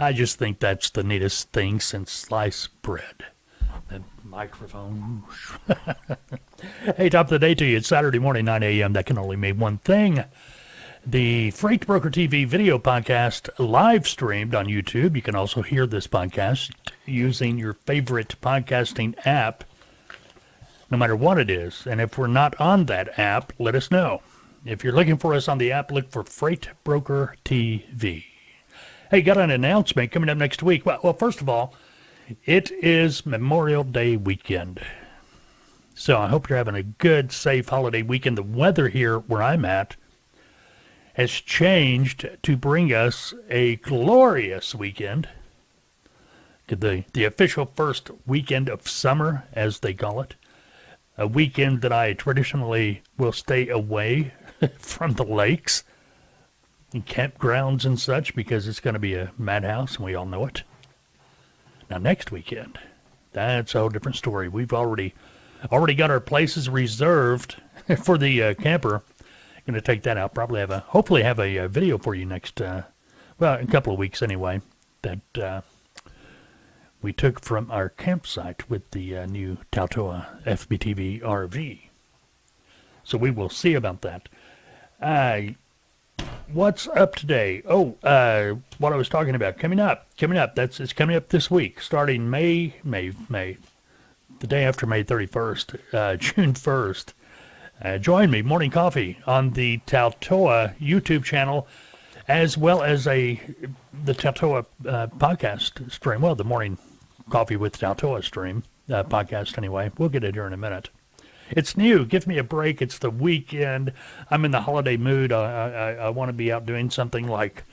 I just think that's the neatest thing since sliced bread. The microphone. Hey, top of the day to you. It's Saturday morning, 9 a.m. That can only mean one thing. The Freight Broker TV Video Podcast live streamed on YouTube. You can also hear this podcast using your favorite podcasting app, no matter what it is. And if we're not on that app, let us know. If you're looking for us on the app, look for Freight Broker TV. Hey, got an announcement coming up next week. Well, first of all, it is Memorial Day weekend. So I hope you're having a good, safe holiday weekend. The weather here where I'm at has changed to bring us a glorious weekend. The official first weekend of summer, as they call it. A weekend that I traditionally will stay away from the lakes and campgrounds and such because it's going to be a madhouse, and we all know it. Now, next weekend, that's a whole different story. We've already got our places reserved for the camper. Going to take that out. Hopefully have a video for you next, a couple of weeks anyway, that we took from our campsite with the new Tautoa FBTV RV. So we will see about that. What's up today? What I was talking about. Coming up. It's coming up this week, starting May, the day after May 31st, June 1st. Join me, Morning Coffee, on the Tautoa YouTube channel, as well as the Tautoa podcast stream. Well, the Morning Coffee with Tautoa stream, podcast anyway. We'll get it here in a minute. It's new. Give me a break. It's the weekend. I'm in the holiday mood. I want to be out doing something like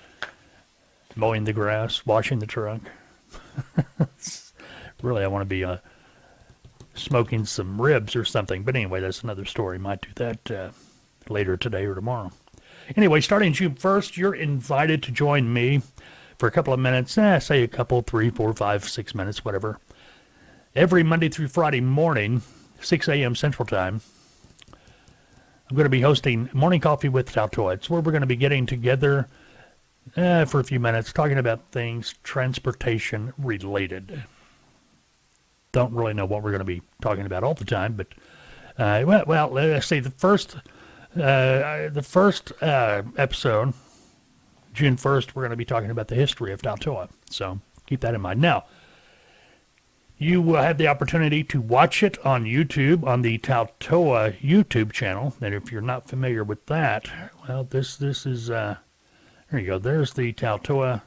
mowing the grass, washing the truck. Really, I want to be smoking some ribs or something. But anyway, that's another story. Might do that later today or tomorrow. Anyway, starting June 1st, you're invited to join me for a couple of minutes. Say a couple, 3, 4, 5, 6 minutes, whatever. Every Monday through Friday morning, 6 a.m. Central Time, I'm going to be hosting Morning Coffee with Tautoa. It's where we're going to be getting together for a few minutes, talking about things transportation related. Don't really know what we're going to be talking about all the time, but let's see. The first episode, June 1st, we're going to be talking about the history of Tautoa. So keep that in mind. Now, you will have the opportunity to watch it on YouTube, on the Tautoa YouTube channel. And if you're not familiar with that, well, this is, there you go. There's the Tautoa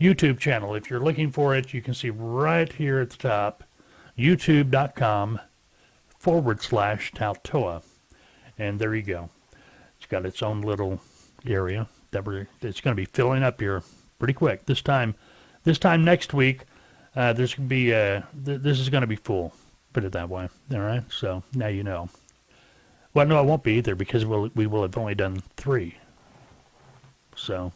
YouTube channel. If you're looking for it, you can see right here at the top, youtube.com/Tautoa. And there you go. It's got its own little area that it's going to be filling up here pretty quick. This time next week, this is going to be full, put it that way. All right, so now you know. Well, no, it won't be either because we will have only done 3. So,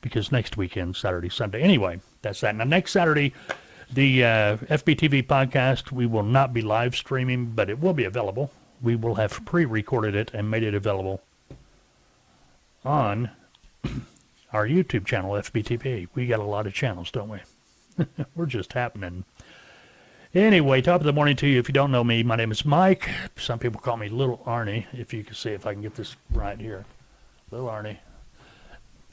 because next weekend, Saturday, Sunday. Anyway, that's that. Now, next Saturday, the FBTV podcast, we will not be live streaming, but it will be available. We will have pre-recorded it and made it available on our YouTube channel, FBTV. We got a lot of channels, don't we? We're just happening. Anyway, top of the morning to you. If you don't know me, my name is Mike. Some people call me Little Arnie, if you can see if I can get this right here. Little Arnie.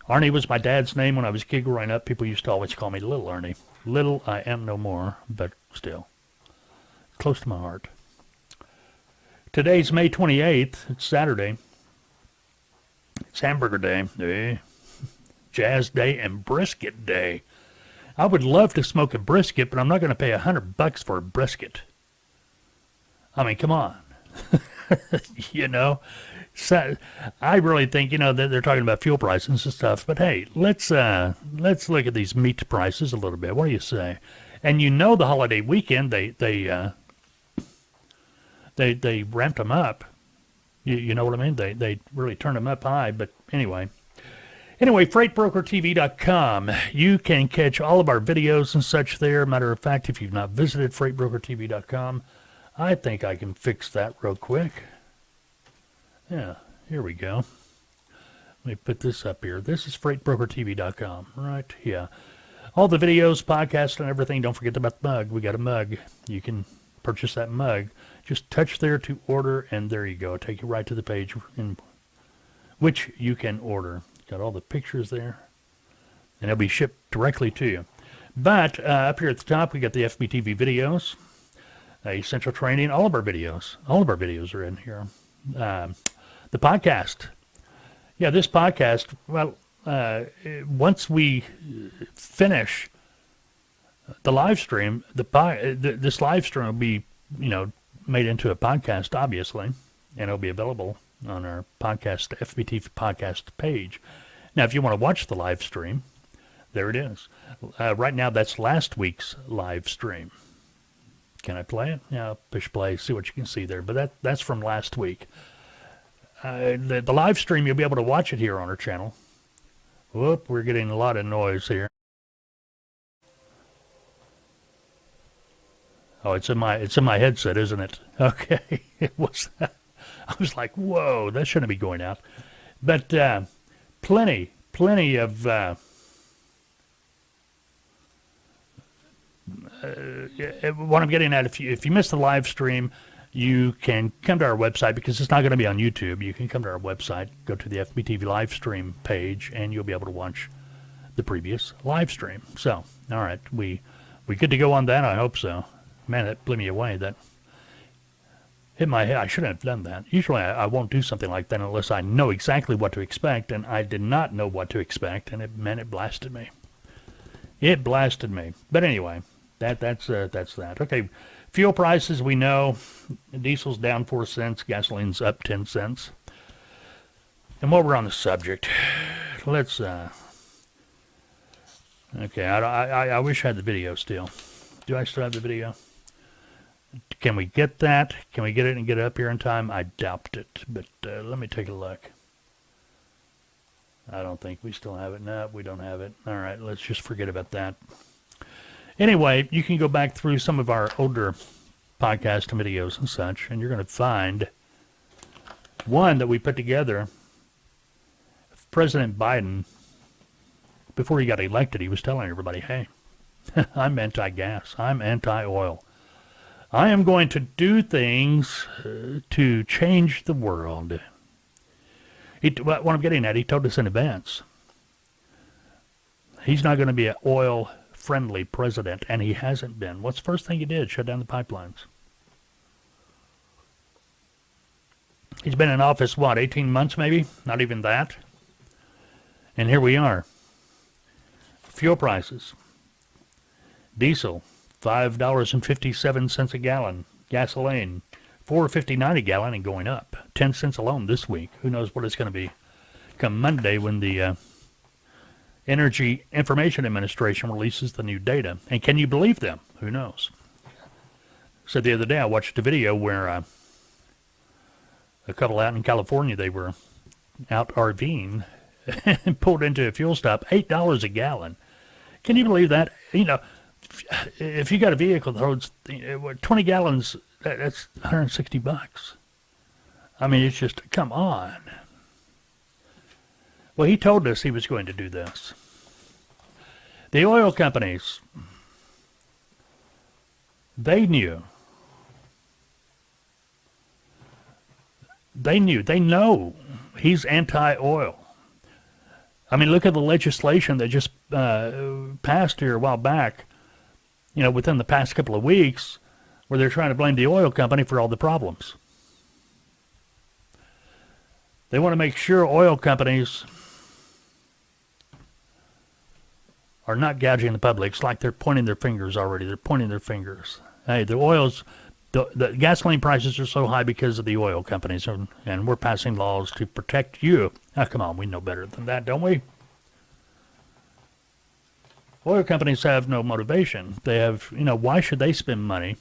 Arnie was my dad's name when I was a kid growing up. People used to always call me Little Arnie. Little I am no more, but still. Close to my heart. Today's May 28th. It's Saturday. It's Hamburger Day. Jazz Day and Brisket Day. I would love to smoke a brisket, but I'm not going to pay $100 for a brisket. I mean, come on. You know, so I really think, that they're talking about fuel prices and stuff, but hey, let's look at these meat prices a little bit. What do you say? And the holiday weekend, they ramped them up. You know what I mean? They really turned them up high, but anyway, FreightBrokerTV.com. You can catch all of our videos and such there. Matter of fact, if you've not visited FreightBrokerTV.com, I think I can fix that real quick. Yeah, here we go. Let me put this up here. This is FreightBrokerTV.com, right? Yeah. all the videos, podcasts, and everything. Don't forget about the mug. We got a mug. You can purchase that mug. Just touch there to order, and there you go. Take you right to the page in which you can order. Got all the pictures there, and it'll be shipped directly to you. But up here at the top, we got the FBTV videos, essential training, all of our videos. All of our videos are in here. The podcast. Yeah, this podcast, well, once we finish the live stream, this live stream will be, made into a podcast, obviously, and it'll be available on our podcast, FBTV Podcast page. Now, if you want to watch the live stream, there it is. Right now, that's last week's live stream. Can I play it? Yeah, push play, see what you can see there. But that's from last week. The live stream, you'll be able to watch it here on our channel. Whoop, we're getting a lot of noise here. Oh, it's in my headset, isn't it? Okay, it was. I was like, whoa, that shouldn't be going out. But plenty of what I'm getting at. If you missed the live stream, you can come to our website because it's not going to be on YouTube. You can come to our website, go to the FBTV live stream page, and you'll be able to watch the previous live stream. So, all right, we good to go on that? I hope so. Man, that blew me away. That hit my head. I shouldn't have done that. Usually I won't do something like that unless I know exactly what to expect, and I did not know what to expect, and it blasted me. It blasted me. But anyway, that's that. Okay, fuel prices, we know. Diesel's down 4 cents. Gasoline's up 10 cents. And while we're on the subject, let's... Okay, I wish I had the video still. Do I still have the video? Can we get that? Can we get it and get it up here in time? I doubt it, but let me take a look. I don't think we still have it. No, we don't have it. All right, let's just forget about that. Anyway, you can go back through some of our older podcast videos and such, and you're going to find one that we put together. President Biden, before he got elected, he was telling everybody, hey, I'm anti-gas. I'm anti-oil. I am going to do things to change the world. What I'm getting at, he told us in advance. He's not going to be an oil-friendly president, and he hasn't been. What's the first thing he did? Shut down the pipelines. He's been in office, 18 months maybe? Not even that. And here we are. Fuel prices. Diesel, $5.57 a gallon. Gasoline, $4.59 a gallon and going up. 10 cents alone this week. Who knows what it's going to be come Monday when the Energy Information Administration releases the new data. And can you believe them? Who knows? So the other day I watched a video where a couple out in California, they were out RVing and pulled into a fuel stop, $8 a gallon. Can you believe that? If you got a vehicle that holds 20 gallons, that's $160. I mean, it's just, come on. Well, he told us he was going to do this. The oil companies, they knew. They know he's anti-oil. I mean, look at the legislation that just passed here a while back, within the past couple of weeks, where they're trying to blame the oil company for all the problems. They want to make sure oil companies are not gouging the public. It's like they're pointing their fingers already. They're pointing their fingers. Hey, the gasoline prices are so high because of the oil companies, and we're passing laws to protect you. Now, come on, we know better than that, don't we? Oil companies have no motivation. They have, why should they spend money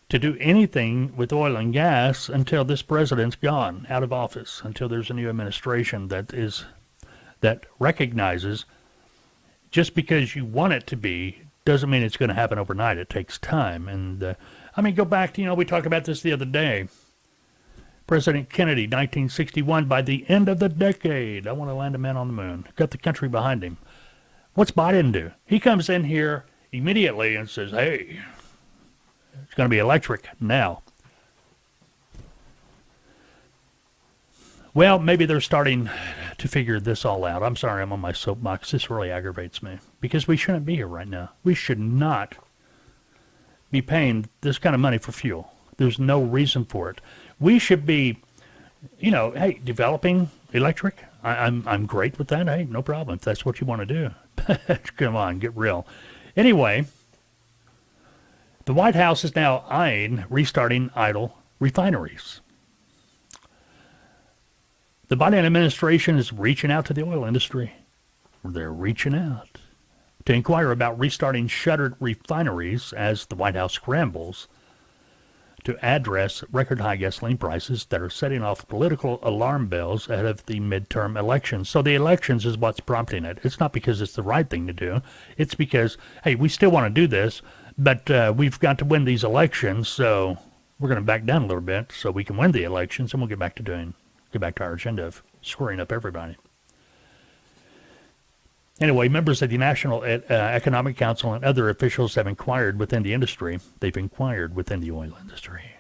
to do anything with oil and gas until this president's gone, out of office, until there's a new administration that recognizes just because you want it to be doesn't mean it's going to happen overnight. It takes time. And, go back to, we talked about this the other day. President Kennedy, 1961, by the end of the decade, I want to land a man on the moon. Got the country behind him. What's Biden do? He comes in here immediately and says, hey, it's going to be electric now. Well, maybe they're starting to figure this all out. I'm sorry, I'm on my soapbox. This really aggravates me because we shouldn't be here right now. We should not be paying this kind of money for fuel. There's no reason for it. We should be, hey, developing electric. I'm great with that. Hey, no problem if that's what you want to do. Come on, get real. Anyway, the White House is now eyeing restarting idle refineries. The Biden administration is reaching out to the oil industry. They're reaching out to inquire about restarting shuttered refineries as the White House scrambles to address record-high gasoline prices that are setting off political alarm bells ahead of the midterm elections. So the elections is what's prompting it. It's not because it's the right thing to do. It's because, hey, we still want to do this, but we've got to win these elections, so we're going to back down a little bit so we can win the elections, and we'll get back to our agenda of screwing up everybody. Anyway, members of the National Economic Council and other officials have inquired within the industry. They've inquired within the oil industry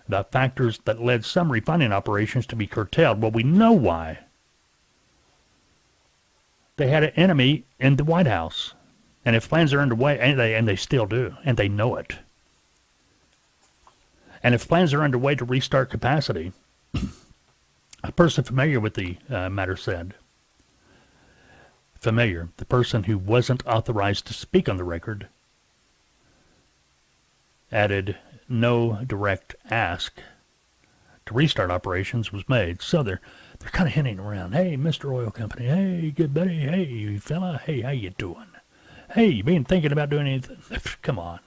about factors that led some refining operations to be curtailed. Well, we know why. They had an enemy in the White House. And if plans are underway, and they still do, and they know it. And if plans are underway to restart capacity, a person familiar with the matter said, the person who wasn't authorized to speak on the record, added no direct ask to restart operations was made. So they're kind of hinting around, hey, Mr. Oil Company, hey, good buddy, hey, fella, hey, how you doing? Hey, you been thinking about doing anything? Come on.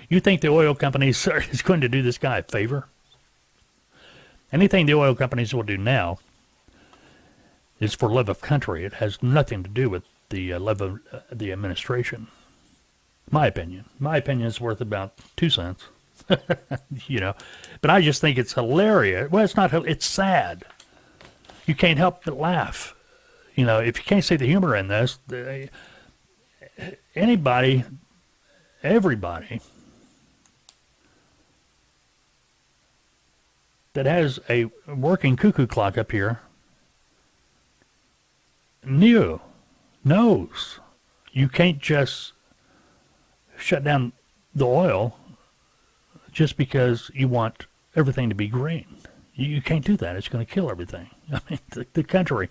You think the oil companies is going to do this guy a favor? Anything the oil companies will do now is for love of country. It has nothing to do with the love of the administration. My opinion. My opinion is worth about 2 cents. But I just think it's hilarious. Well, it's not. It's sad. You can't help but laugh. If you can't see the humor in this, everybody that has a working cuckoo clock up here knows you can't just shut down the oil just because you want everything to be green. You can't do that. It's going to kill everything. I mean, the country.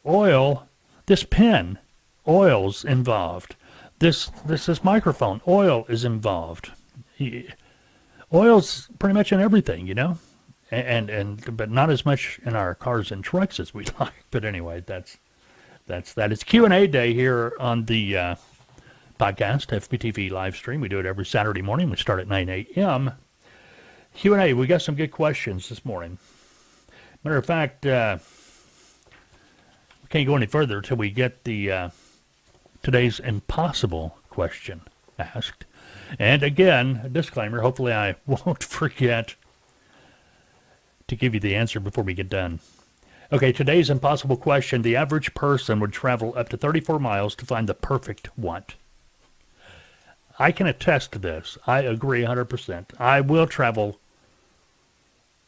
Oil, this pen, oil's involved. This microphone, oil is involved. Oil's pretty much in everything, but not as much in our cars and trucks as we'd like. But anyway, that's that. It's Q&A day here on the podcast, FBTV live stream. We do it every Saturday morning. We start at 9 a.m. Q&A, we got some good questions this morning. Matter of fact, we can't go any further until we get the today's impossible question asked. And again, a disclaimer, hopefully I won't forget to give you the answer before we get done. Okay, today's impossible question. The average person would travel up to 34 miles to find the perfect what? I can attest to this. I agree 100%. I will travel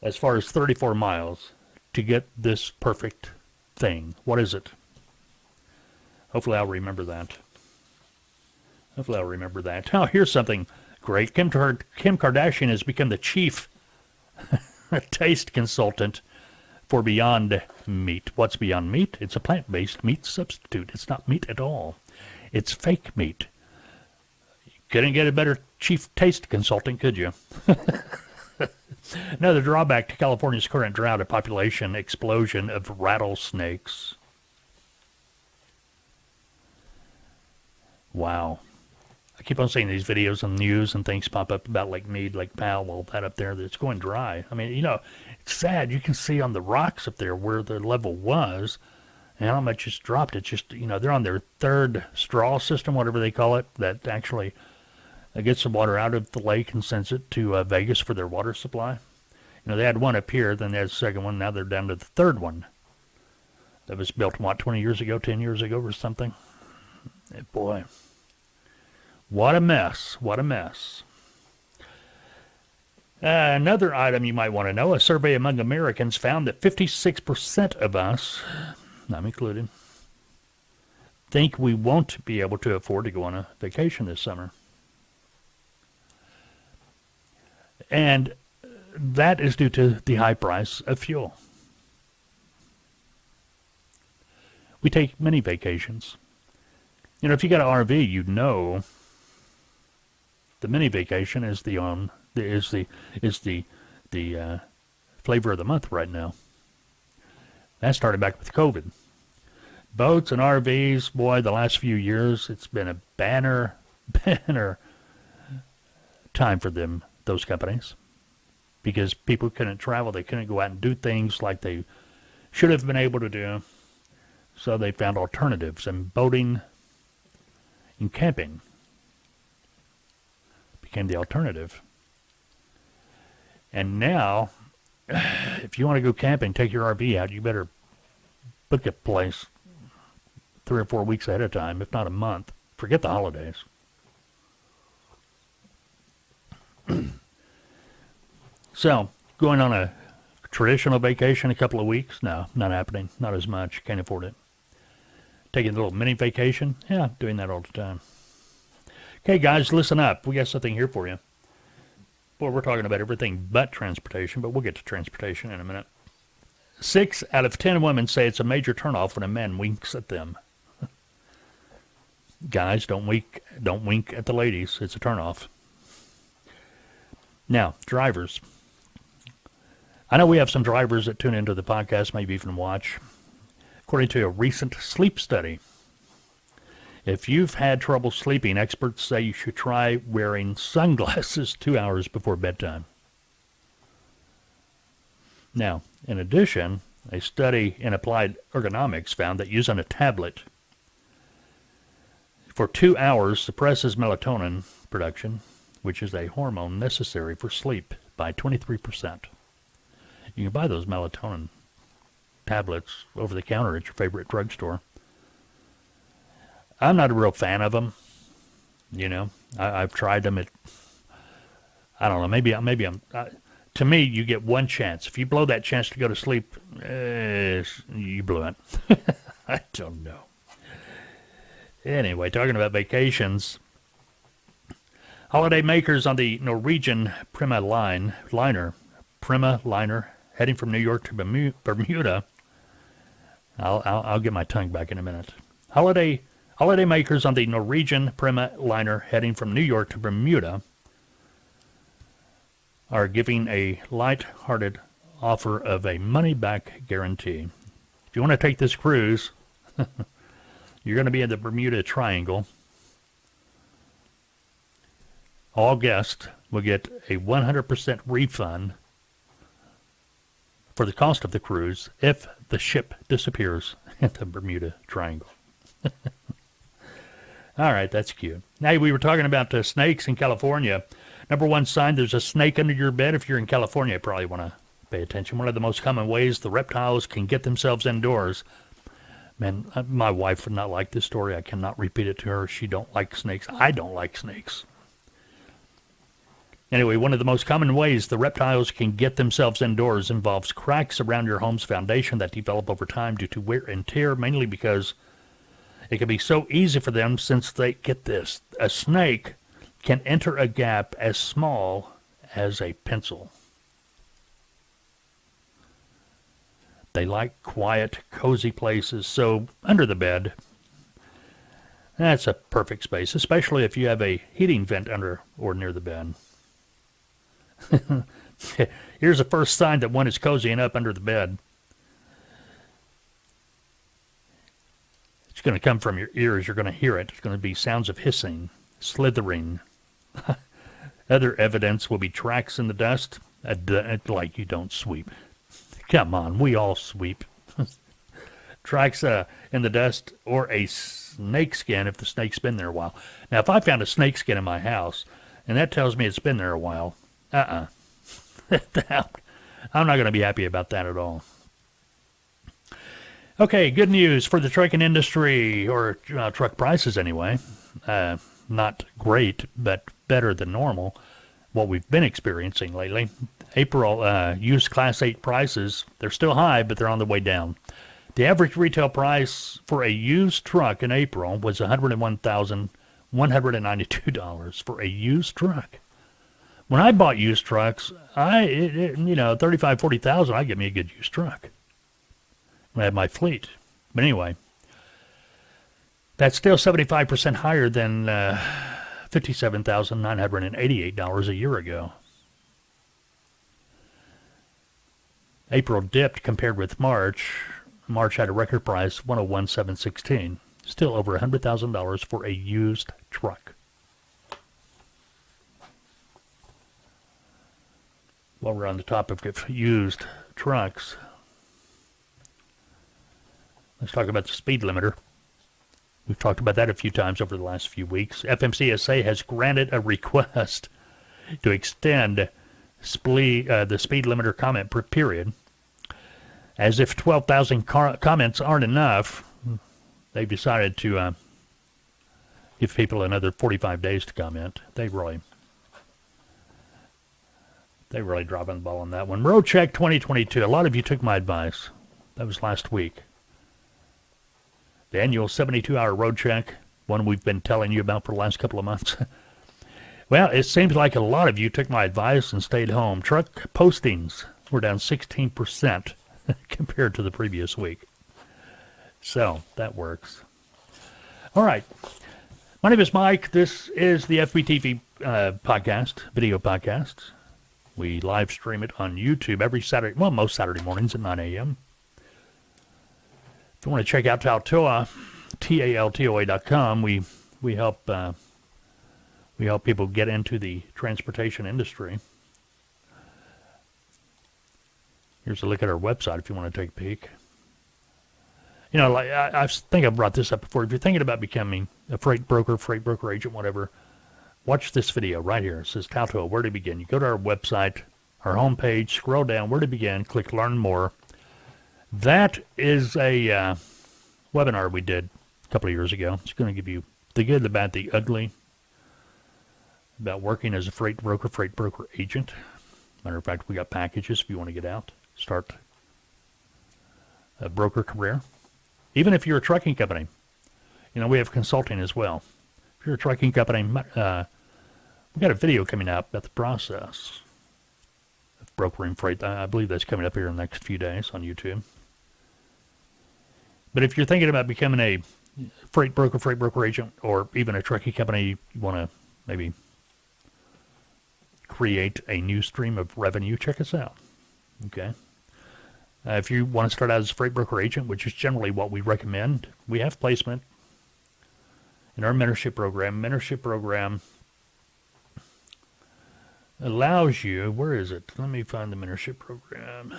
as far as 34 miles to get this perfect thing. What is it? Hopefully I'll remember that. Now, here's something great. Kim Kardashian has become the chief taste consultant for Beyond Meat. What's Beyond Meat? It's a plant-based meat substitute. It's not meat at all. It's fake meat. You couldn't get a better chief taste consultant, could you? Another drawback to California's current drought, a population explosion of rattlesnakes. Wow. I keep on seeing these videos on the news and things pop up about Lake Mead, Lake Powell, all that up there that's going dry. I mean, it's sad. You can see on the rocks up there where the level was and how much it's dropped. It's just, they're on their third straw system, whatever they call it, that actually gets the water out of the lake and sends it to Vegas for their water supply. They had one up here, then they had the second one. Now they're down to the third one that was built, 20 years ago, 10 years ago or something. Boy, what a mess. What a mess. Another item you might want to know, a survey among Americans found that 56% of us, I'm included, think we won't be able to afford to go on a vacation this summer. And that is due to the high price of fuel. We take many vacations. You know, if you got an RV, you know the mini vacation is the flavor of the month right now. That started back with COVID. Boats and RVs, boy, the last few years, it's been a banner time for them, those companies, because people couldn't travel. They couldn't go out and do things like they should have been able to do. So they found alternatives, and boating and camping became the alternative. And now, if you want to go camping, take your RV out, you better book a place 3 or 4 weeks ahead of time, if not a month. Forget the holidays. So, going on a traditional vacation a couple of weeks? No, not happening. Not as much. Can't afford it. Taking a little mini vacation? Yeah, doing that all the time. Okay, guys, listen up. We got something here for you. Boy, we're talking about everything but transportation, but we'll get to transportation in a minute. 6 out of 10 women say it's a major turnoff when a man winks at them. Guys, don't wink at the ladies. It's a turnoff. Now, drivers. I know we have some drivers that tune into the podcast, maybe even watch. According to a recent sleep study, if you've had trouble sleeping, experts say you should try wearing sunglasses 2 hours before bedtime. Now, in addition, a study in applied ergonomics found that using a tablet for 2 hours suppresses melatonin production, which is a hormone necessary for sleep, by 23%. You can buy those melatonin tablets over the counter at your favorite drugstore. I'm not a real fan of them. You know, I've tried them. I don't know. Maybe I'm. To me, you get one chance. If you blow that chance to go to sleep, you blew it. I don't know. Anyway, talking about vacations, holiday makers on the Norwegian Prima liner heading from New York to Bermuda. I'll get my tongue back in a minute. Holiday makers on the Norwegian Prima liner heading from New York to Bermuda are giving a light-hearted offer of a money-back guarantee. If you want to take this cruise, you're going to be in the Bermuda Triangle. All guests will get a 100% refund for the cost of the cruise if the ship disappears in the Bermuda Triangle. All right, that's cute. Now, we were talking about snakes in California. Number one sign, there's a snake under your bed. If you're in California, you probably want to pay attention. One of the most common ways the reptiles can get themselves indoors. Man, my wife would not like this story. I cannot repeat it to her. She don't like snakes. I don't like snakes. Anyway, one of the most common ways the reptiles can get themselves indoors involves cracks around your home's foundation that develop over time due to wear and tear, mainly because it can be so easy for them since they, get this, a snake can enter a gap as small as a pencil. They like quiet, cozy places, so under the bed, that's a perfect space, especially if you have a heating vent under or near the bed. Here's the first sign that one is cozying up under the bed. It's going to come from your ears. You're going to hear it. It's going to be sounds of hissing, slithering. Other evidence will be tracks in the dust, like you don't sweep. Come on, we all sweep. Tracks in the dust, or a snake skin if the snake's been there a while. Now, if I found a snake skin in my house, and that tells me it's been there a while, I'm not going to be happy about that at all. Okay, good news for the trucking industry, or truck prices anyway. Not great, but better than normal, what we've been experiencing lately. April used Class 8 prices, they're still high, but they're on the way down. The average retail price for a used truck in April was $101,192 for a used truck. When I bought used trucks, 35, 40,000, I'd get me a good used truck when I had my fleet. But anyway, that's still 75% higher than $57,988 a year ago. April dipped compared with March. March had a record price, $101,716. Still over $100,000 for a used truck. While we're on the topic of used trucks, let's talk about the speed limiter. We've talked about that a few times over the last few weeks. FMCSA has granted a request to extend the speed limiter comment period. As if 12,000 comments aren't enough, they've decided to give people another 45 days to comment. They really dropping the ball on that one. Road Check 2022. A lot of you took my advice. That was last week. The annual 72-hour road check, one we've been telling you about for the last couple of months. Well, it seems like a lot of you took my advice and stayed home. Truck postings were down 16% compared to the previous week. So, that works. All right. My name is Mike. This is the FBTV podcast, video podcast. We live stream it on YouTube every Saturday, well, most Saturday mornings at 9 a.m. If you want to check out Taltoa, TALTOA.com, we help people get into the transportation industry. Here's a look at our website if you want to take a peek. You know, like I think I brought this up before. If you're thinking about becoming a freight broker agent, whatever, watch this video right here. It says Taltoa, where to begin. You go to our website, our homepage, scroll down, where to begin, click Learn More. That is a webinar we did a couple of years ago. It's going to give you the good, the bad, the ugly about working as a freight broker agent. Matter of fact, we got packages if you want to get out, start a broker career. Even if you're a trucking company, you know, we have consulting as well. If you're a trucking company, we've got a video coming out about the process of brokering freight. I believe that's coming up here in the next few days on YouTube. But if you're thinking about becoming a freight broker agent, or even a trucking company, you want to maybe create a new stream of revenue, check us out. Okay. If you want to start out as a freight broker agent, which is generally what we recommend, we have placement in our mentorship program. Mentorship program allows you, where is it? Let me find the mentorship program.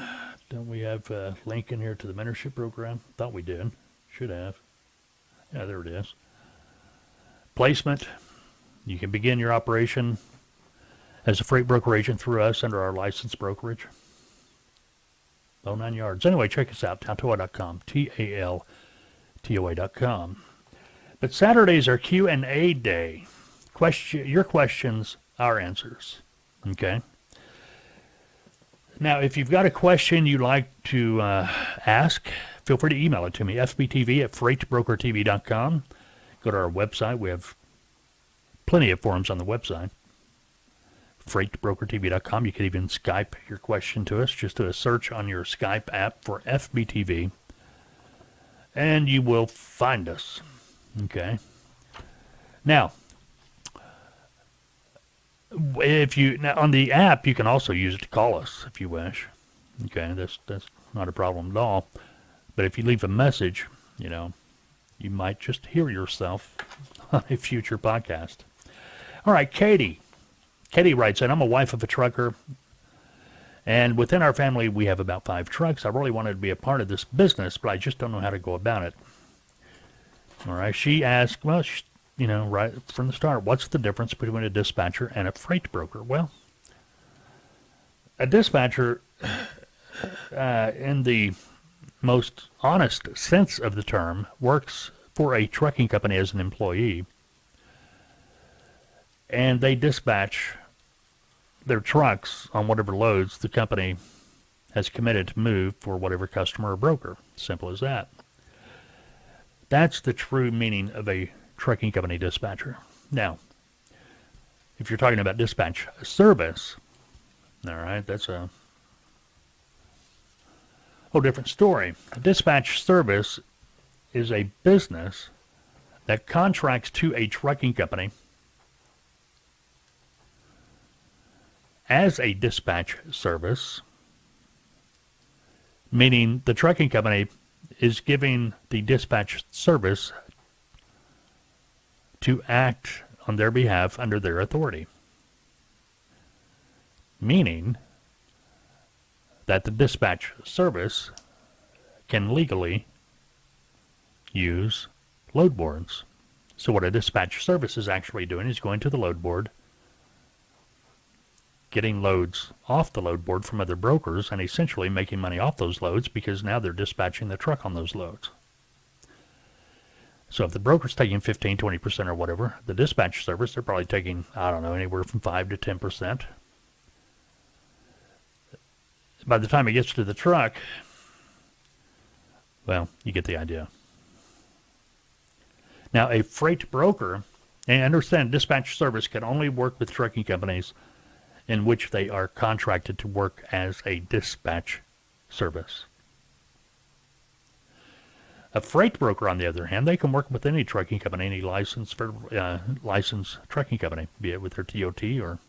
Don't we have a link in here to the mentorship program? Thought we did. Should have. Yeah, there it is. Placement. You can begin your operation as a freight broker agent through us under our licensed brokerage. 9 yards. Anyway, check us out, Taltoa.com, TALTOA.com. But Saturdays are Q&A day. Your questions, our answers. Okay? Now, if you've got a question you'd like to ask, feel free to email it to me, fbtv@freightbrokertv.com. Go to our website. We have plenty of forums on the website, freightbrokertv.com. You can even Skype your question to us. Just do a search on your Skype app for FBTV, and you will find us. Okay? Now, on the app, you can also use it to call us if you wish. Okay, that's not a problem at all. But if you leave a message, you know, you might just hear yourself on a future podcast. All right, Katie. Katie writes in, I'm a wife of a trucker, and within our family we have about 5 trucks. I really wanted to be a part of this business, but I just don't know how to go about it. All right, she asked, well, right from the start, what's the difference between a dispatcher and a freight broker? Well, a dispatcher in the most honest sense of the term, works for a trucking company as an employee, and they dispatch their trucks on whatever loads the company has committed to move for whatever customer or broker. Simple as that. That's the true meaning of a trucking company dispatcher. Now, if you're talking about dispatch service, all right, that's a whole different story. A dispatch service is a business that contracts to a trucking company as a dispatch service, meaning the trucking company is giving the dispatch service to act on their behalf under their authority, meaning that the dispatch service can legally use load boards. So what a dispatch service is actually doing is going to the load board, getting loads off the load board from other brokers, and essentially making money off those loads because now they're dispatching the truck on those loads. So if the broker's taking 15, 20% or whatever, the dispatch service, they're probably taking, I don't know, anywhere from 5 to 10%. By the time it gets to the truck, well, you get the idea. Now, a freight broker, and understand dispatch service can only work with trucking companies in which they are contracted to work as a dispatch service. A freight broker, on the other hand, they can work with any trucking company, any licensed trucking company, be it with their TOT or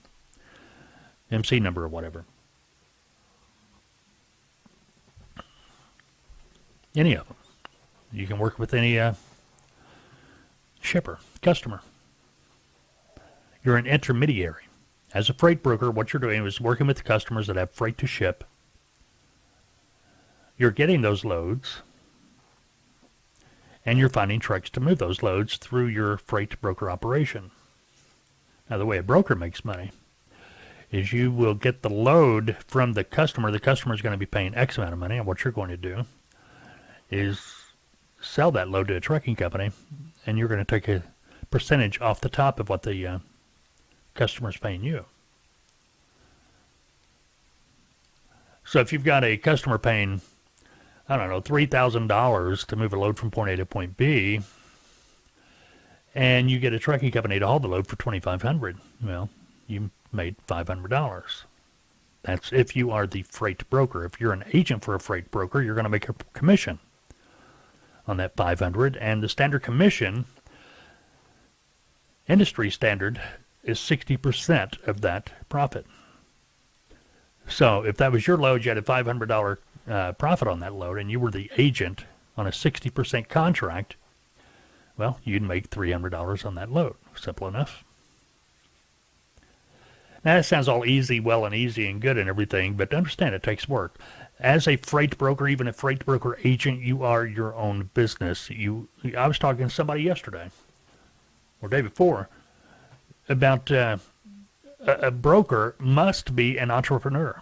MC number or whatever. Any of them. You can work with any shipper, customer. You're an intermediary. As a freight broker, what you're doing is working with the customers that have freight to ship. You're getting those loads, and you're finding trucks to move those loads through your freight broker operation. Now, the way a broker makes money is you will get the load from the customer. The customer is going to be paying X amount of money, and what you're going to do is sell that load to a trucking company, and you're going to take a percentage off the top of what the customer's paying you. So if you've got a customer paying, I don't know, $3,000 to move a load from point A to point B, and you get a trucking company to haul the load for $2,500, well, you made $500. That's if you are the freight broker. If you're an agent for a freight broker, you're going to make a commission on that $500, and the standard commission, industry standard, is 60% of that profit. So if that was your load, you had a $500 profit on that load, and you were the agent on a 60% contract, well, you'd make $300 on that load. Simple enough. Now, that sounds all easy, well and easy and good and everything, but understand it takes work. As a freight broker, even a freight broker agent, you are your own business. I was talking to somebody yesterday, or day before, about a broker must be an entrepreneur.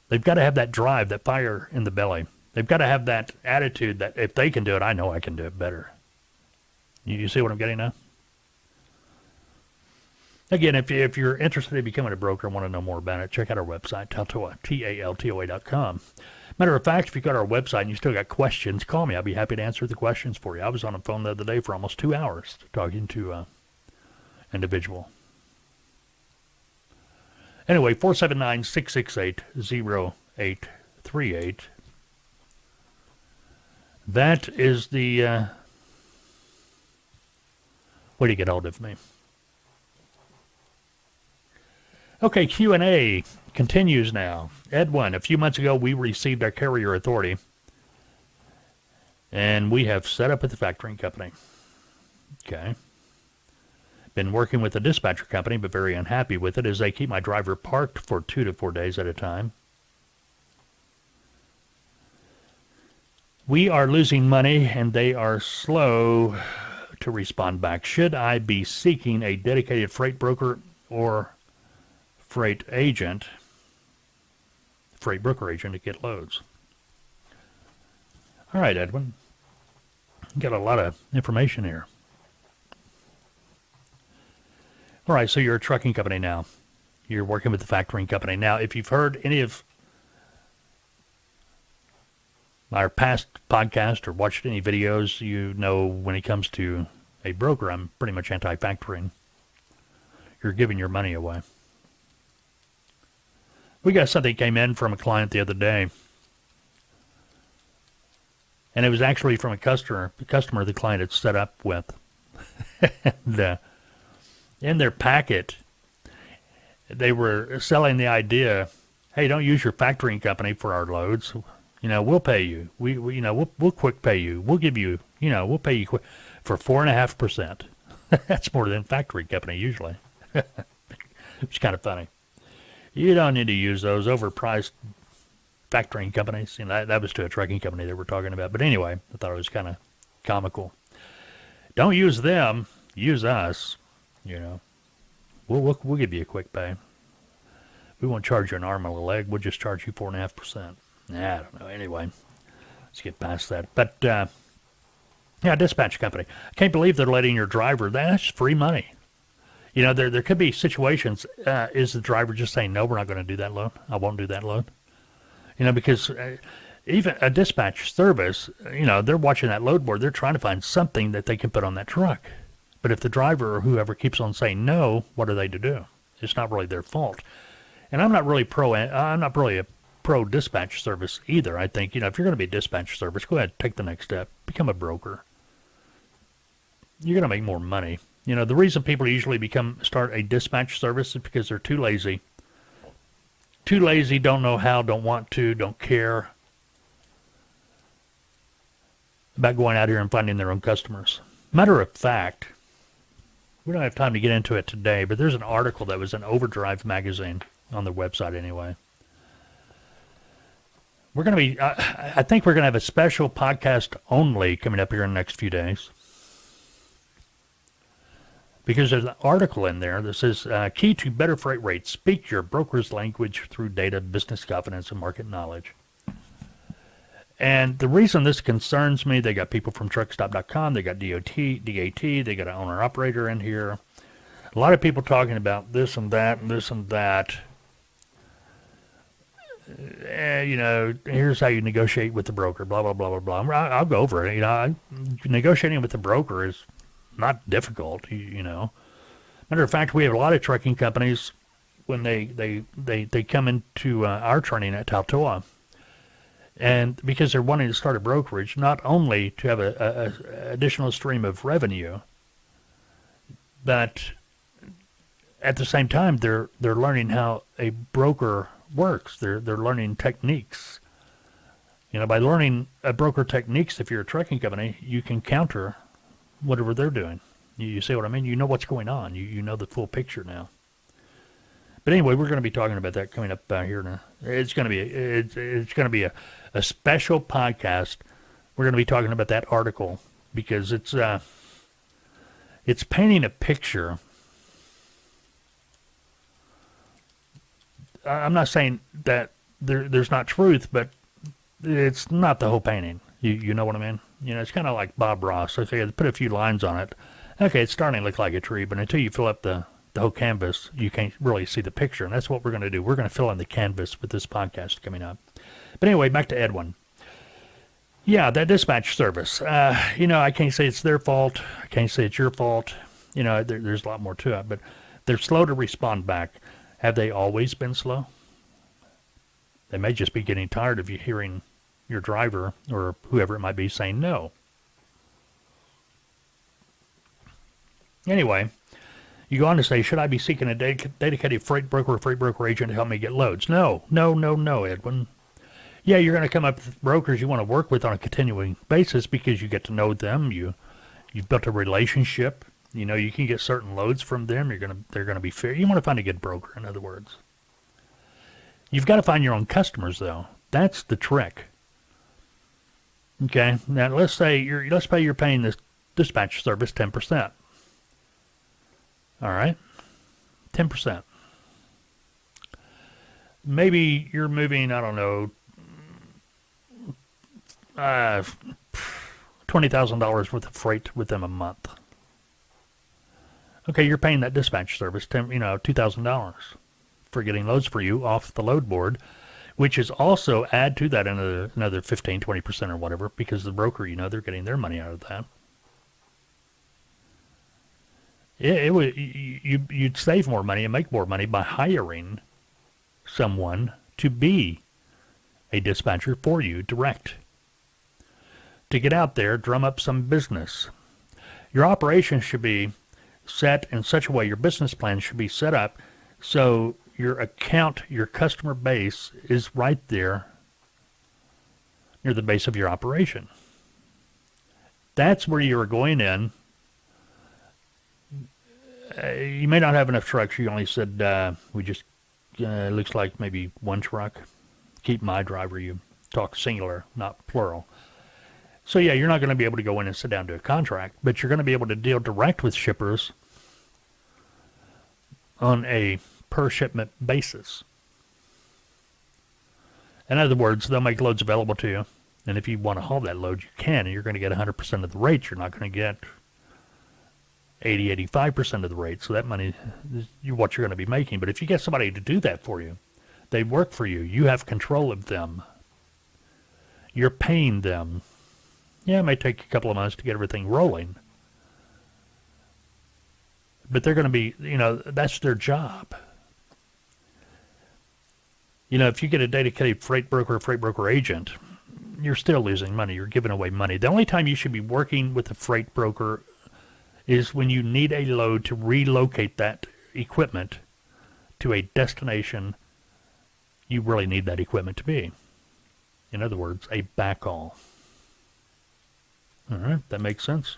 They've got to have that drive, that fire in the belly. They've got to have that attitude that if they can do it, I know I can do it better. You see what I'm getting at? Again, if you're interested in becoming a broker and want to know more about it, check out our website, Taltoa, TALTOA.com. Matter of fact, if you go to our website and you still got questions, call me. I'll be happy to answer the questions for you. I was on the phone the other day for almost 2 hours talking to an individual. Anyway, 479-668-0838. That is the way to get hold of me. Okay, Q&A continues now. Edwin, a few months ago we received our carrier authority, and we have set up with the factoring company. Okay. Been working with the dispatcher company, but very unhappy with it as they keep my driver parked for 2 to 4 days at a time. We are losing money, and they are slow to respond back. Should I be seeking a dedicated freight broker or freight agent freight broker agent to get loads. All right, Edwin. You got a lot of information here. All right, so you're a trucking company now. You're working with the factoring company. Now, if you've heard any of our past podcast or watched any videos, you know when it comes to a broker, I'm pretty much anti-factoring. You're giving your money away. We got something came in from a client the other day, and it was actually from a customer the client had set up with. In their packet, they were selling the idea, hey, don't use your factoring company for our loads. We'll pay you. We'll quick pay you. We'll give you, we'll pay you quick for 4.5%. That's more than factoring company usually. It's kind of funny. You don't need to use those overpriced factoring companies. That was to a trucking company they were talking about. But anyway, I thought it was kind of comical. Don't use them. Use us. We'll give you a quick pay. We won't charge you an arm and a leg. We'll just charge you 4.5%. I don't know. Anyway, let's get past that. But, dispatch company. I can't believe they're letting your driver. That's free money. There could be situations. Is the driver just saying, no, we're not going to do that load? I won't do that load. Because even a dispatch service, they're watching that load board. They're trying to find something that they can put on that truck. But if the driver or whoever keeps on saying no, what are they to do? It's not really their fault. And I'm not really a pro dispatch service either. I think, if you're going to be a dispatch service, go ahead, take the next step, become a broker. You're going to make more money. The reason people usually start a dispatch service is because they're too lazy. Too lazy, don't know how, don't want to, don't care about going out here and finding their own customers. Matter of fact, we don't have time to get into it today, but there's an article that was in Overdrive magazine on their website anyway. We're going to be, I think we're going to have a special podcast only coming up here in the next few days. Because there's an article in there that says, key to better freight rates, speak your broker's language through data, business confidence, and market knowledge. And the reason this concerns me, they got people from truckstop.com, they got DAT, they got an owner-operator in here. A lot of people talking about this and that and this and that. Here's how you negotiate with the broker, blah, blah, blah, blah, blah. I'll go over it. Negotiating with the broker is not difficult, Matter of fact, we have a lot of trucking companies when they come into our training at Taltoa. And because they're wanting to start a brokerage, not only to have a additional stream of revenue, but at the same time, they're learning how a broker works. They're learning techniques. By learning a broker techniques, if you're a trucking company, you can counter whatever they're doing. You see what I mean? You know what's going on. You know the full picture now. But anyway, we're going to be talking about that coming up here. Now, it's going to be a special podcast. We're going to be talking about that article because it's painting a picture. I'm not saying that there's not truth, but it's not the whole painting. You know what I mean? It's kind of like Bob Ross. Okay, put a few lines on it. Okay, it's starting to look like a tree, but until you fill up the whole canvas, you can't really see the picture, and that's what we're going to do. We're going to fill in the canvas with this podcast coming up. But anyway, back to Edwin. Yeah, that dispatch service. I can't say it's their fault. I can't say it's your fault. There's a lot more to it, but they're slow to respond back. Have they always been slow? They may just be getting tired of you hearing your driver or whoever it might be saying no. Anyway, you go on to say, should I be seeking a dedicated freight broker or freight broker agent to help me get loads? No, Edwin. Yeah, you're going to come up with brokers you want to work with on a continuing basis because you get to know them. You've built a relationship. You can get certain loads from them. They're going to be fair. You want to find a good broker, in other words. You've got to find your own customers, though. That's the trick. Okay, now let's say you're paying this dispatch service 10%. All right, 10%. maybe you're moving, I don't know, $20,000 worth of freight within a month. Okay, you're paying that dispatch service, $2,000 for getting loads for you off the load board, which is also add to that another 15, 20% or whatever, because the broker, they're getting their money out of that. You'd save more money and make more money by hiring someone to be a dispatcher for you direct. To get out there, drum up some business. Your operation should be set in such a way, your business plan should be set up so your account, your customer base is right there near the base of your operation. That's where you're going in. You may not have enough trucks. You only said we just, it looks like maybe one truck. Keep my driver, you talk singular, not plural. So yeah, you're not going to be able to go in and sit down to a contract, but you're going to be able to deal direct with shippers on a per shipment basis. In other words, they'll make loads available to you, and if you want to haul that load, you can, and you're going to get 100% of the rate. You're not going to get 80, 85% of the rate, so that money is what you're going to be making. But if you get somebody to do that for you, they work for you, you have control of them, you're paying them. Yeah, it may take a couple of months to get everything rolling, but they're going to be, that's their job. If you get a dedicated freight broker agent, you're still losing money. You're giving away money. The only time you should be working with a freight broker is when you need a load to relocate that equipment to a destination you really need that equipment to be. In other words, a backhaul. All right, that makes sense.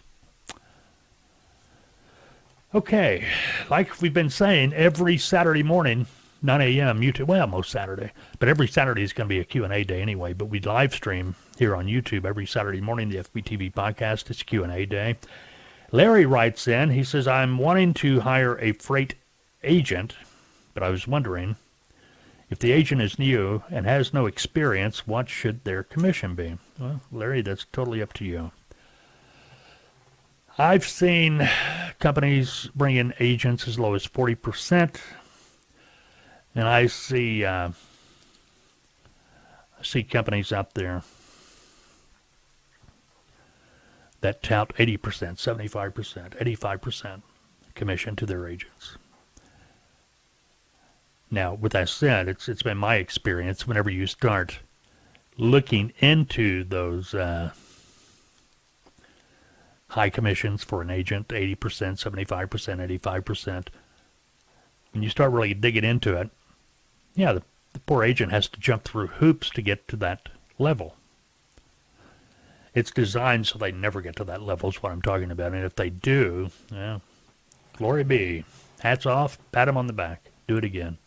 Okay, like we've been saying, every Saturday morning, 9 a.m. YouTube, well, most Saturday, but every Saturday is going to be a Q&A day anyway, but we live stream here on YouTube every Saturday morning, the FBTV Podcast. It's Q&A day. Larry writes in, he says, I'm wanting to hire a freight agent, but I was wondering, if the agent is new and has no experience, what should their commission be? Well, Larry, that's totally up to you. I've seen companies bring in agents as low as 40%, and I see companies out there that tout 80%, 75%, 85% commission to their agents. Now, with that said, it's been my experience whenever you start looking into those high commissions for an agent, 80%, 75%, 85%, when you start really digging into it, yeah, the poor agent has to jump through hoops to get to that level. It's designed so they never get to that level is what I'm talking about. And if they do, yeah, glory be. Hats off, pat them on the back, do it again.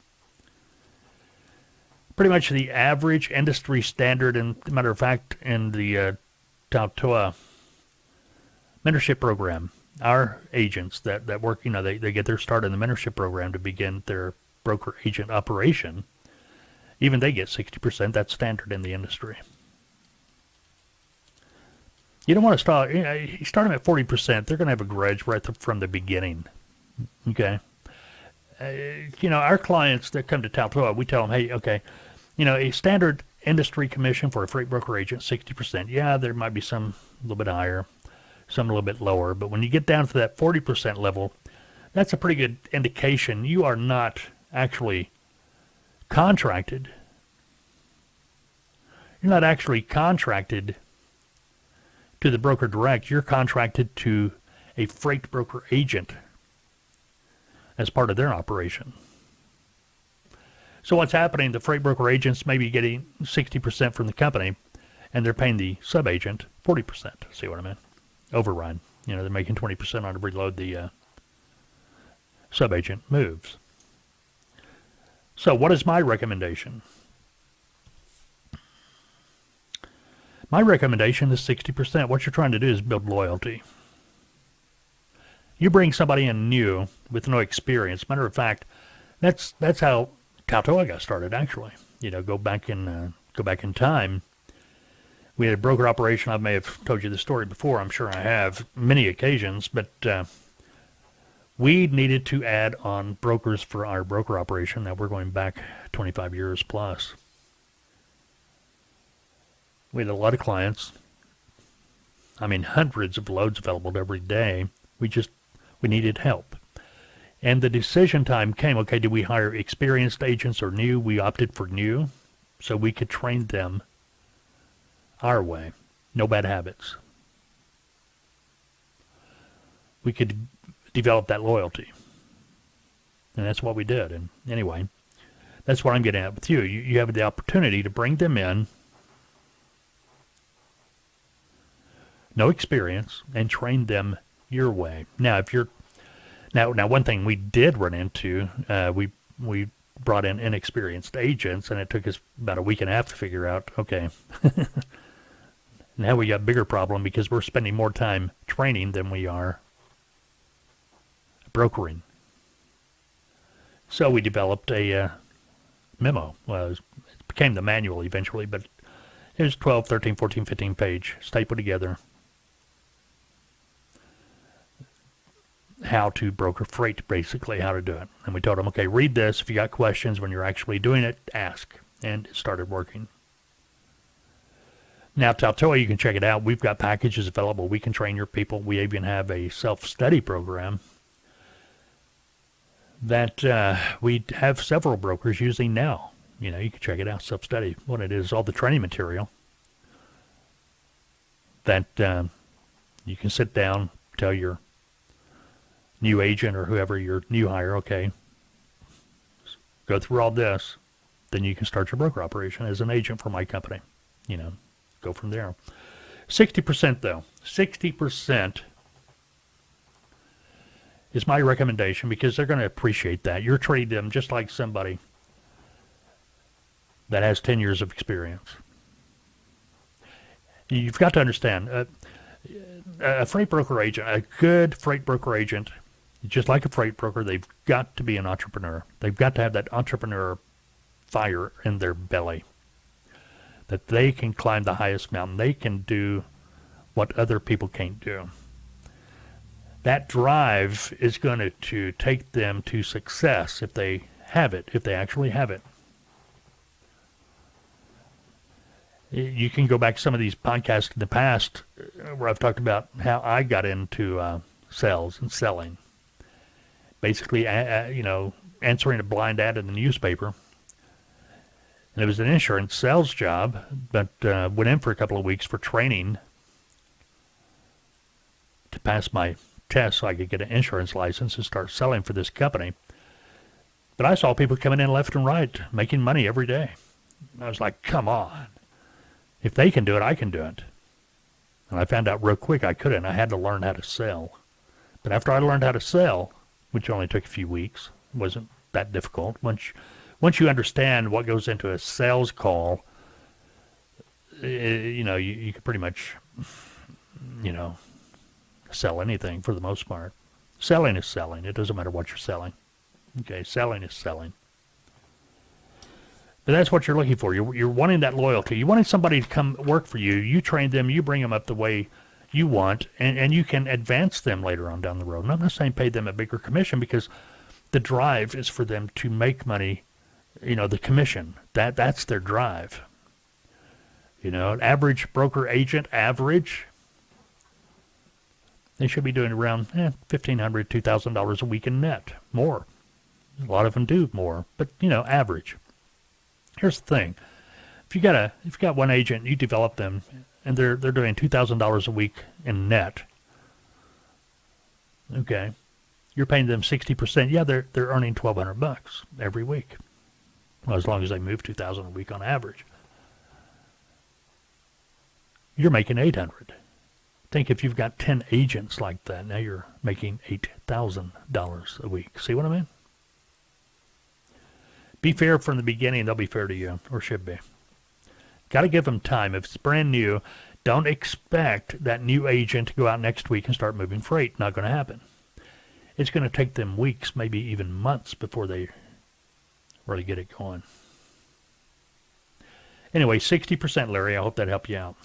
Pretty much the average industry standard, and matter of fact, in the Tautoa mentorship program, our agents that work, they get their start in the mentorship program to begin their broker agent operation. Even they get 60%. That's standard in the industry. You don't want to start, you start them at 40%. They're going to have a grudge right from the beginning. Okay. Our clients that come to Tautoa, we tell them, hey, okay, a standard industry commission for a freight broker agent, 60%. Yeah, there might be some a little bit higher, some a little bit lower, but when you get down to that 40% level, that's a pretty good indication you are not actually contracted. You're not actually contracted to the broker direct. You're contracted to a freight broker agent as part of their operation. So what's happening, the freight broker agents may be getting 60% from the company, and they're paying the sub-agent 40%. See what I mean? Override. They're making 20% on every load the sub-agent moves. So what is my recommendation? My recommendation is 60%. What you're trying to do is build loyalty. You bring somebody in new with no experience. Matter of fact, that's how Tautoa got started, actually. Go back in time. We had a broker operation. I may have told you the story before. I'm sure I have many occasions, but we needed to add on brokers for our broker operation. Now we're going back 25 years plus. We had a lot of clients. I mean, hundreds of loads available every day. We needed help. And the decision time came, okay, do we hire experienced agents or new? We opted for new so we could train them our way. No bad habits. We could develop that loyalty. And that's what we did. And anyway, that's what I'm getting at with you. You have the opportunity to bring them in, no experience, and train them your way. Now, Now, one thing we did run into, we brought in inexperienced agents, and it took us about a week and a half to figure out, okay, now we got a bigger problem because we're spending more time training than we are brokering. So we developed a memo. Well, it became the manual eventually, but it was 12, 13, 14, 15 page, stapled together. How to broker freight, basically, how to do it. And we told them, okay, read this. If you got questions when you're actually doing it, ask. And it started working. Now, Tautoa, you can check it out. We've got packages available. We can train your people. We even have a self-study program that we have several brokers using now. You can check it out, self-study. What it is, all the training material that you can sit down, tell your new agent or whoever your new hire, okay, go through all this, then you can start your broker operation as an agent for my company. Go from there. 60% though, 60% is my recommendation because they're going to appreciate that. You're treating them just like somebody that has 10 years of experience. You've got to understand, a freight broker agent, a good freight broker agent, just like a freight broker, they've got to be an entrepreneur. They've got to have that entrepreneur fire in their belly, that they can climb the highest mountain. They can do what other people can't do. That drive is going to take them to success if they have it, if they actually have it. You can go back to some of these podcasts in the past where I've talked about how I got into sales and selling. Basically, answering a blind ad in the newspaper. And it was an insurance sales job, but went in for a couple of weeks for training to pass my test so I could get an insurance license and start selling for this company. But I saw people coming in left and right, making money every day. I was like, come on. If they can do it, I can do it. And I found out real quick I couldn't. I had to learn how to sell. But after I learned how to sell, which only took a few weeks, it wasn't that difficult. Once you understand what goes into a sales call, you can pretty much, sell anything for the most part. Selling is selling. It doesn't matter what you're selling. Okay, selling is selling. But that's what you're looking for. You're wanting that loyalty. You wanting somebody to come work for you. You train them. You bring them up the way you want, and you can advance them later on down the road. And I'm not saying pay them a bigger commission because the drive is for them to make money, the commission. That's their drive. An average broker agent, they should be doing around $1,500, $2,000 a week in net, more. A lot of them do more, but, average. Here's the thing. If you got one agent, you develop them, and they're doing $2,000 a week in net. Okay, you're paying them 60%. Yeah, they're earning $1,200 every week. Well, as long as they move $2,000 a week on average, you're making $800. Think if you've got 10 agents like that, now you're making $8,000 a week. See what I mean? Be fair from the beginning, they'll be fair to you, or should be. Got to give them time. If it's brand new, don't expect that new agent to go out next week and start moving freight. Not going to happen. It's going to take them weeks, maybe even months before they really get it going. Anyway, 60%, Larry. I hope that helped you out.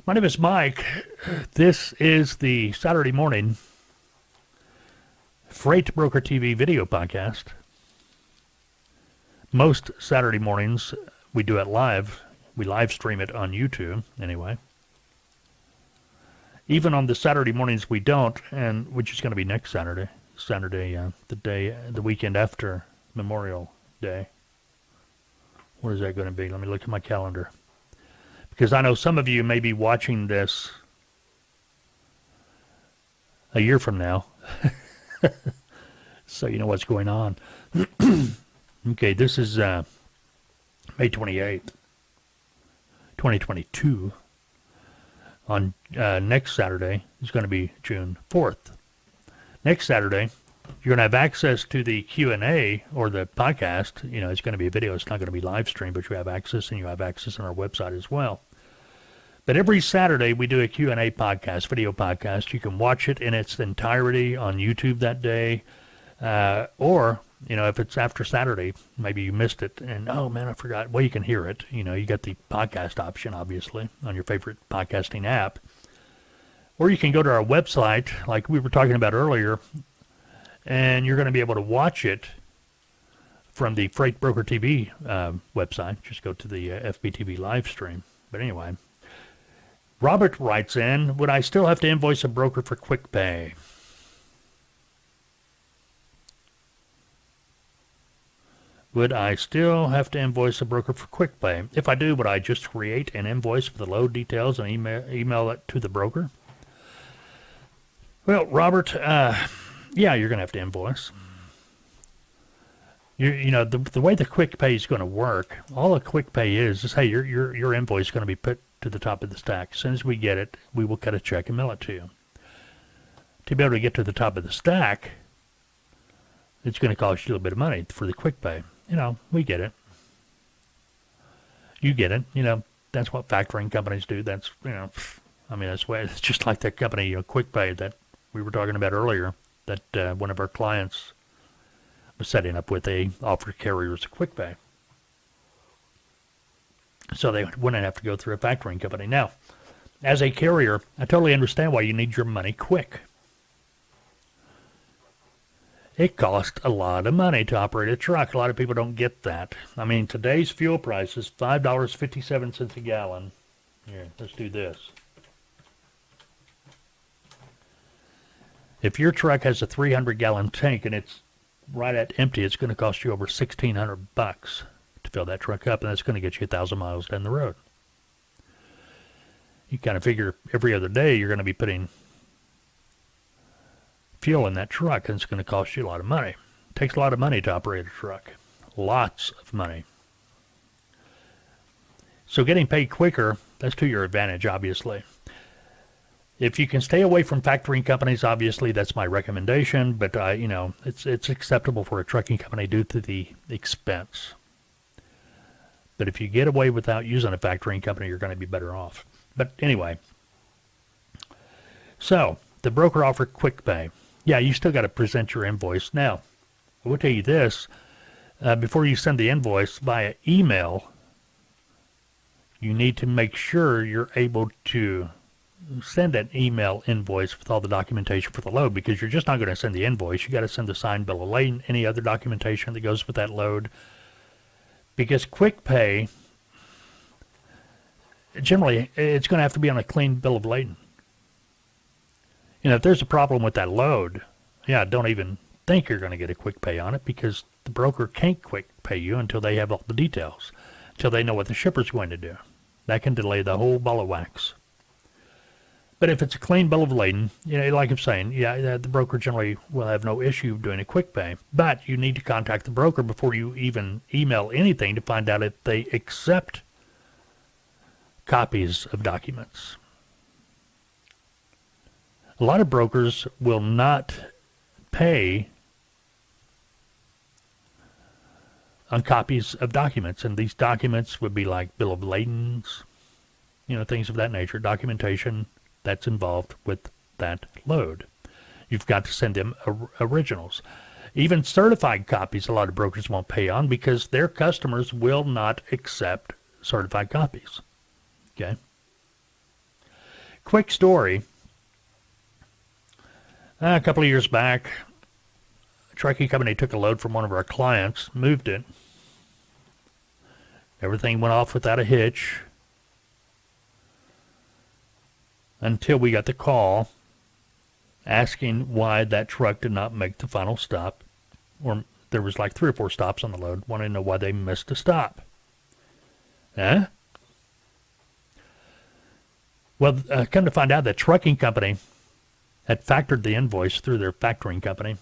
My name is Mike. This is the Saturday morning Freight Broker TV Video Podcast. Most Saturday mornings we do it live. We live stream it on YouTube, anyway. Even on the Saturday mornings we don't, and which is going to be next Saturday. The weekend after Memorial Day. What is that going to be? Let me look at my calendar. Because I know some of you may be watching this a year from now. So you know what's going on. Okay, this is May 28th, 2022. On next Saturday, it's going to be June 4th. Next Saturday, you're going to have access to the Q&A or the podcast. You know, it's going to be a video. It's not going to be live stream, but you have access, and you have access on our website as well. But every Saturday, we do a Q&A podcast, video podcast. You can watch it in its entirety on YouTube that day. Or, you know, if it's after Saturday, maybe you missed it, and, oh, man, I forgot. Well, you can hear it. You know, you got the podcast option, obviously, on your favorite podcasting app. Or you can go to our website, like we were talking about earlier, and you're going to be able to watch it from the Freight Broker TV website. Just go to the FBTV live stream. But anyway, Robert writes in, would I still have to invoice a broker for quick pay? Would I still have to invoice a broker for quick pay? If I do, would I just create an invoice with the load details and email it to the broker? Well, Robert, yeah, you're going to have to invoice. You know, the way the quick pay is going to work, all a quick pay is hey, your invoice is going to be put to the top of the stack. As soon as we get it, we will cut a check and mail it to you. To be able to get to the top of the stack, it's going to cost you a little bit of money for the quick pay. You know, we get it. You get it. You know, that's what factoring companies do. That's, you know, I mean, that's why it's just like that company, you know, Quick Pay that we were talking about earlier, that one of our clients was setting up with. They offered carriers a Quick Pay. So they wouldn't have to go through a factoring company. Now, as a carrier, I totally understand why you need your money quick. It costs a lot of money to operate a truck. A lot of people don't get that. I mean, today's fuel price is $5.57 a gallon. Here, let's do this. If your truck has a 300-gallon tank and it's right at empty, it's going to cost you over $1,600 to fill that truck up, and that's going to get you 1,000 miles down the road. You kind of figure every other day you're going to be putting fuel in that truck, and it's going to cost you a lot of money. It takes a lot of money to operate a truck. Lots of money. So getting paid quicker, that's to your advantage, obviously. If you can stay away from factoring companies, obviously that's my recommendation, but you know, it's acceptable for a trucking company due to the expense. But if you get away without using a factoring company, you're going to be better off. But anyway, so the broker offered quick pay. Yeah, you still got to present your invoice. Now, I will tell you this, before you send the invoice via email, you need to make sure you're able to send an email invoice with all the documentation for the load, because you're just not going to send the invoice. You got to send the signed bill of lading, any other documentation that goes with that load. Because quick pay, generally, it's going to have to be on a clean bill of lading. You know, if there's a problem with that load, yeah, don't even think you're going to get a quick pay on it, because the broker can't quick pay you until they have all the details, until they know what the shipper's going to do. That can delay the whole ball of wax. But if it's a clean bill of lading, you know, like I'm saying, yeah, the broker generally will have no issue doing a quick pay. But you need to contact the broker before you even email anything to find out if they accept copies of documents. A lot of brokers will not pay on copies of documents, and these documents would be like bill of ladings, you know, things of that nature, documentation that's involved with that load. You've got to send them originals. Even certified copies, a lot of brokers won't pay on because their customers will not accept certified copies. Okay? Quick story. A couple of years back, a trucking company took a load from one of our clients, moved it. Everything went off without a hitch until we got the call asking why that truck did not make the final stop. Or there was like 3 or 4 stops on the load, wanting to know why they missed a stop. Huh? Well, come to find out, that trucking company had factored the invoice through their factoring company.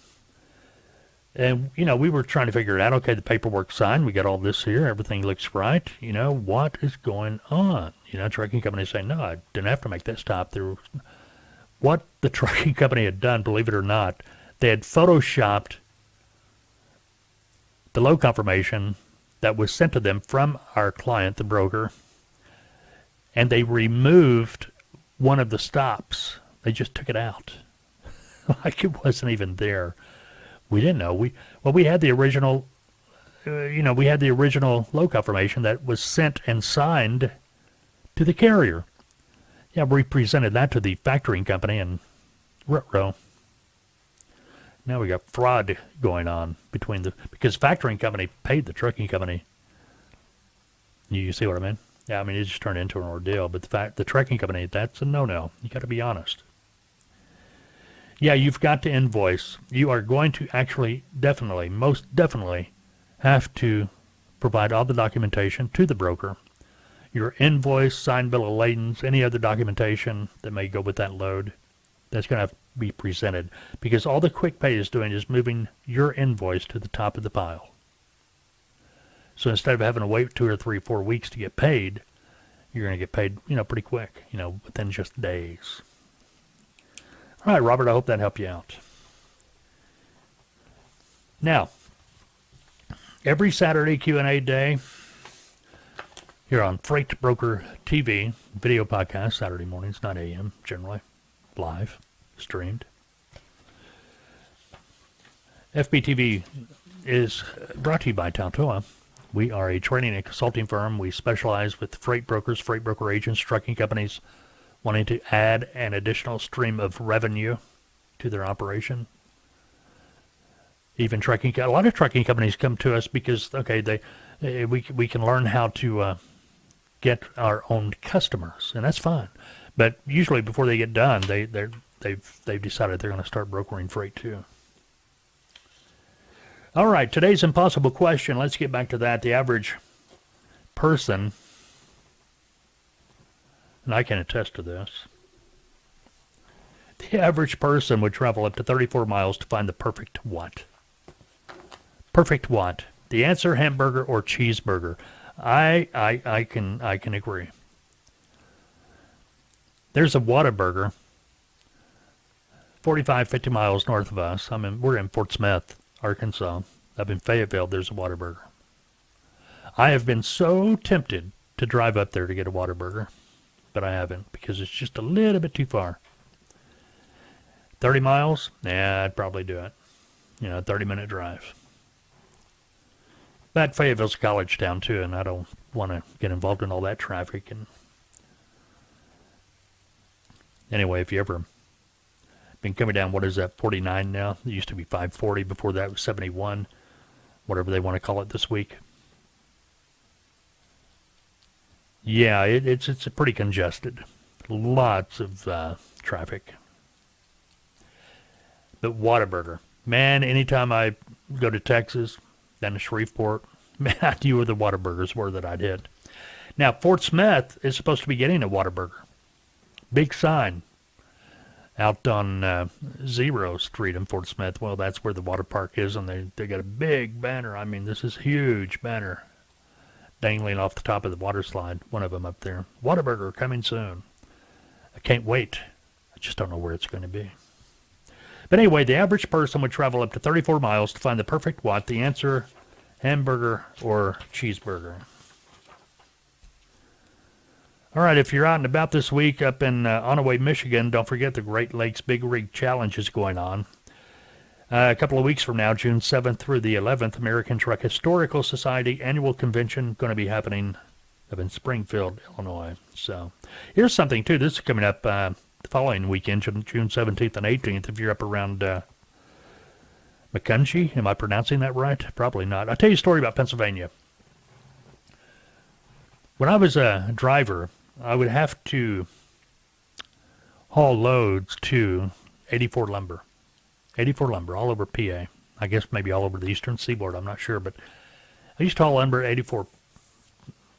And, we were trying to figure it out. Okay, the paperwork's signed. We got all this here. Everything looks right. What is going on? Trucking company saying, no, I didn't have to make that stop. What the trucking company had done, believe it or not, they had photoshopped the load confirmation that was sent to them from our client, the broker, and they removed one of the stops. They just took it out. Like it wasn't even there. We didn't know. We had the original, we had the original load confirmation that was sent and signed to the carrier. Yeah, we presented that to the factoring company and ruh-roh. Now we got fraud going on because factoring company paid the trucking company. You see what I mean? Yeah, I mean, it just turned into an ordeal. But the trucking company, that's a no-no. You got to be honest. Yeah, you've got to invoice. You are going to actually most definitely have to provide all the documentation to the broker. Your invoice, signed bill of lading, any other documentation that may go with that load, that's going to have to be presented. Because all the Quick Pay is doing is moving your invoice to the top of the pile. So instead of having to wait 2 or 3, 4 weeks to get paid, you're going to get paid, pretty quick, within just days. All right, Robert, I hope that helped you out. Now, every Saturday Q&A day here on Freight Broker TV Video Podcast, Saturday mornings, 9 a.m., generally, live, streamed. FBTV is brought to you by Tautoa. We are a training and consulting firm. We specialize with freight brokers, freight broker agents, trucking companies wanting to add an additional stream of revenue to their operation. Even a lot of trucking companies come to us because, we can learn how to get our own customers, and that's fine. But usually before they get done, they've decided they're going to start brokering freight too. All right, today's impossible question. Let's get back to that. The average person, and I can attest to this, the average person would travel up to 34 miles to find the perfect what? Perfect what? The answer, hamburger or cheeseburger. I can agree. There's a Whataburger 45, 50 miles north of us. We're in Fort Smith, Arkansas. Up in Fayetteville, there's a Whataburger. I have been so tempted to drive up there to get a Whataburger, but I haven't because it's just a little bit too far. 30 miles? Yeah, I'd probably do it. 30-minute drive. But Fayetteville's a college town, too, and I don't want to get involved in all that traffic. And anyway, if you ever been coming down, what is that, 49 now? It used to be 540. Before that, it was 71, whatever they want to call it this week. Yeah, it's pretty congested. Lots of traffic. But Whataburger. Man, anytime I go to Texas, down to Shreveport, man, I knew where the Whataburgers were that I'd hit. Now, Fort Smith is supposed to be getting a Whataburger. Big sign out on 0 Street in Fort Smith. Well, that's where the water park is, and they got a big banner. I mean, this is a huge banner dangling off the top of the water slide. One of them up there. Whataburger coming soon. I can't wait. I just don't know where it's going to be. But anyway, the average person would travel up to 34 miles to find the perfect what? The answer, hamburger or cheeseburger. All right, if you're out and about this week up in Onaway, Michigan, don't forget the Great Lakes Big Rig Challenge is going on. A couple of weeks from now, June 7th through the 11th, American Truck Historical Society Annual Convention going to be happening up in Springfield, Illinois. So here's something, too. This is coming up the following weekend, June 17th and 18th, if you're up around McCungy. Am I pronouncing that right? Probably not. I'll tell you a story about Pennsylvania. When I was a driver, I would have to haul loads to 84 Lumber. 84 Lumber, all over PA. I guess maybe all over the eastern seaboard, I'm not sure. But I used to haul lumber at 84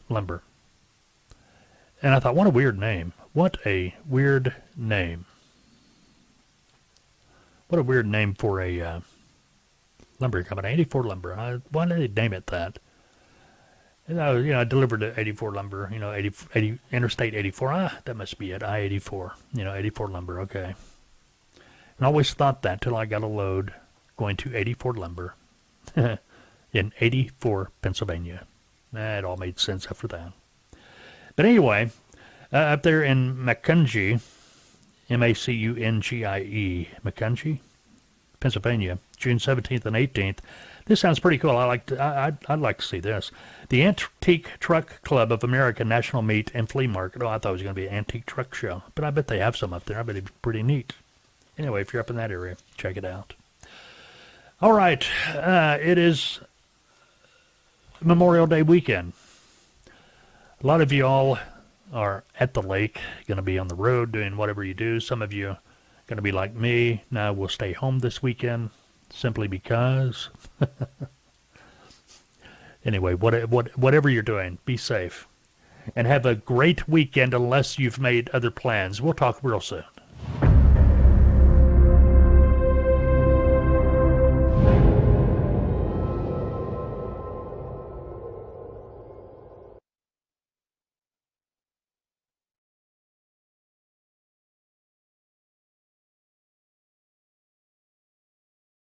Lumber. And I thought, what a weird name. What a weird name. What a weird name for a lumber company. 84 Lumber. Why did they name it that? And I delivered to 84 Lumber, 80 Interstate 84. That must be it, I-84, 84 Lumber, okay. And I always thought that till I got a load going to 84 Lumber in 84, Pennsylvania. It all made sense after that. But up there in McCungy, M-A-C-U-N-G-I-E, McCungy, Pennsylvania, June 17th and 18th. This sounds pretty cool. I'd like to see this. The Antique Truck Club of America National Meat and Flea Market. Oh, I thought it was going to be an antique truck show. But I bet they have some up there. I bet it'd be pretty neat. Anyway, if you're up in that area, check it out. All right. It is Memorial Day weekend. A lot of you all are at the lake, going to be on the road doing whatever you do. Some of you are going to be like me. Now we'll stay home this weekend simply because. Anyway, whatever you're doing, be safe. And have a great weekend unless you've made other plans. We'll talk real soon.